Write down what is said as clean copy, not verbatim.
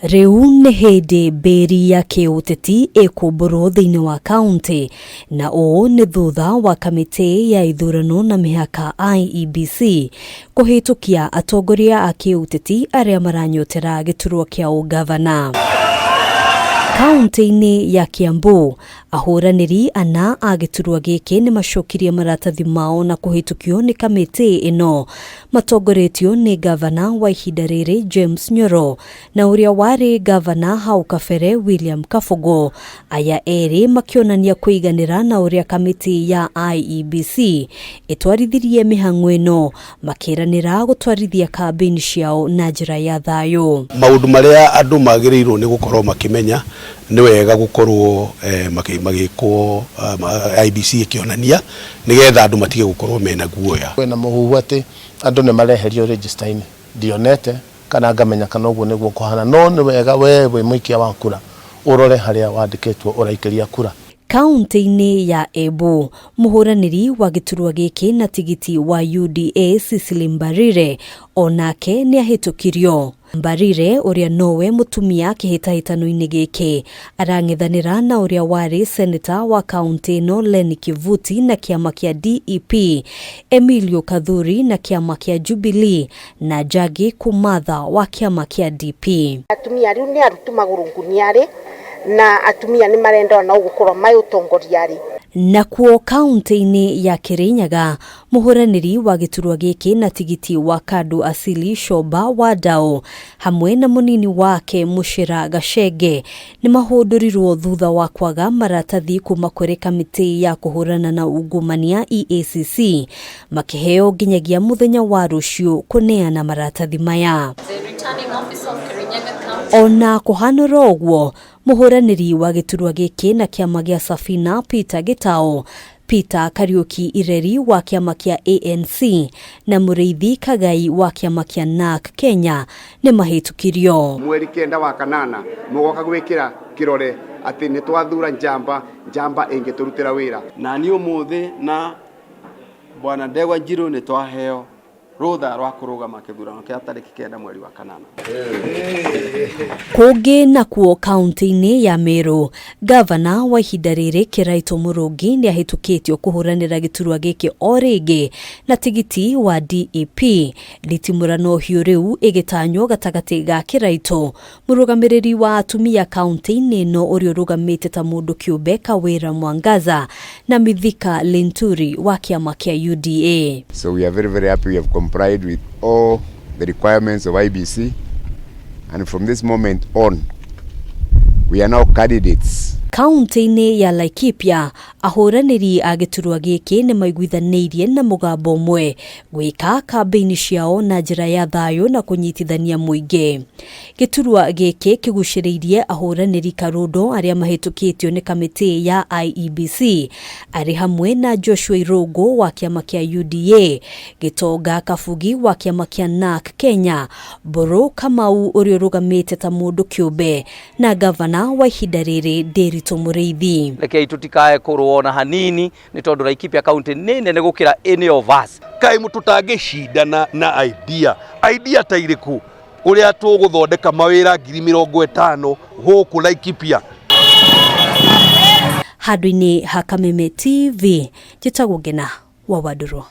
Riu nĩ hĩndĩ mbĩri ya kĩũteti ĩkũmbũrwo thĩinĩ wa kaunti na ũũ nĩ thutha wa kamitii ya ithurano na mihaka Iebc kuhitukia atongoria a kĩũteti aria maranyotera giturwa kĩa ungavana. Kaunti-inĩ ya Kiambu, ahuraniri ana a giturwa gĩkĩ nĩ macokirie maratathi mao na kuhitukio nĩ kamitii ĩno, matongoretio nĩ gavana wa ihinda rĩrĩ James Nyoro na ũrĩa warĩ gavana hau kabere William Kabogo. Aya erĩ makĩonania kũiganĩra na ũrĩa kamitii ya Iebc ĩtwarithirie mihang'o ĩno, makĩranĩra gũtwarithia kambĩini ciao na njĩra ya thayũ. Maũndũ marĩa andũ magĩrĩirwo nĩ gũkorwo makĩmenya nĩ wega gũkorwo magĩkwo IEBC ĩkĩonania nĩgetha andũ matige gũkorwo mena guoya. Kwĩna mũhuhu atĩ andũ nĩ mareherio register-inĩ, ndionete kana ngamenya kana ũguo nĩguo kũhana, no nĩ wega we mũikia wa kura ũrore harĩa wandĩkĩtwo ũraikĩria kura. Kaunti-inĩ ya Embu, mũhũranĩri wa giturwa gĩkĩ na tigiti wa UDA Cecily Mbarire onake nĩ ahĩtũkirio. Mbarire ũrĩa nowe mũtumia kĩhĩtahĩtano-inĩ gĩkĩ arang'ethanĩra na ũrĩa warĩ senator wa kaunti ĩno Lenny Kivuti na kĩama kĩa DEP, Emilio Kathuri na kĩama kĩa Jubilee na Jagi Kumatha wa kĩama kĩa DP. Atumia rĩu nĩ arutu magũrũ nguniarĩ na atumia nĩ marenda na gũkorwo mai utongoriarĩ. Nakuo kaunti-inĩ ya Kirinyaga, mũhũranĩri wa giturwa gĩkĩ na tigiti wa Kadu Asili Shoba Wadao hamwe na mũnini wake Mushira Gachege nĩ mahũndũrirwo thutha wa kwaga maratathi kuma kũrĩ kamitii ya kũhũrana na ungumania EACC, makĩheo nginyagia mũthenya wa rũciũ kũneana maratathi maya. Ona kũhanũra ũguo, mũhũranĩri wa giturwa gĩkĩ na kĩama gĩa Safina Peter Kariuki Ireri wa kĩama kĩa ANC na Mũrĩithi Kagai wa kĩama kĩa NARC Kenya nĩ mahĩtũkirio. Mweri 9 wa kanana mũgoka gwĩkĩra kĩrore atĩ nĩ twathura njamba ĩngĩtũrutĩra wĩra. Na niĩ ũmũthĩ na bwana Ndegwa Njirũ nĩ twaheo rũtha rwa kũrũgama kĩthurano kĩa tarĩki 9 mweri wa kanana. Kũngĩ nakuo kaunti-inĩ ya Meru, gavana wa ihinda rĩrĩ Kiraito Mũrũngi nĩ ahĩtũkĩtio kũhũranĩra giturwa gĩkĩ o rĩngĩ na tigiti wa DEP. Nditimũrano hiũ rĩu ĩgĩtanywo gatagatĩ ga Kiraito, mũrũgamĩrĩri wa atumia kaunti-inĩ ĩno ũrĩa ũrũgamĩte ta mũndũ kĩũmbe Kawĩra Mwangaza na Mithika Linturi wa kĩama kĩa UDA. So we are very happy we have complied with all the requirements of IEBC, and from this moment on we are now candidates. Kaunti-inĩ ya Laikipia, ahũranĩri a giturwa gĩkĩ nĩ maiguithanĩirie na mũgambo ũmwe gwĩka kambĩini ciao na njĩra ya thayũ na kũnyitithania mũingĩ. Giturwa gĩkĩ kĩgucĩrĩirie ahũranĩri karũndo arĩa mahĩtũkĩtio nĩ kamitii ya IEBC arĩ hamwe na Joshua Irũngũ wa kĩama kĩa UDA, Gitonga Kabugi wa kĩama kĩa NARC Kenya, Mbũrũ Kamau ũrĩa ũrũgamĩte ta mũndũ kĩũmbe na gavana wa ihinda rĩrĩ Mũrĩithi. Rekei tutikae kũrũona hanini nĩ tondũ Laikipia kaunti nĩ nene gũkĩra any of us. Kaĩ mũtũtangĩcindana na idea ta irĩkũ ũrĩa tũgũthondeka mawĩra 50,000 gũkũ Laikipia. Handũ-inĩ ha Kameme TV, njĩtagwo Ngena wa Wadũrwo.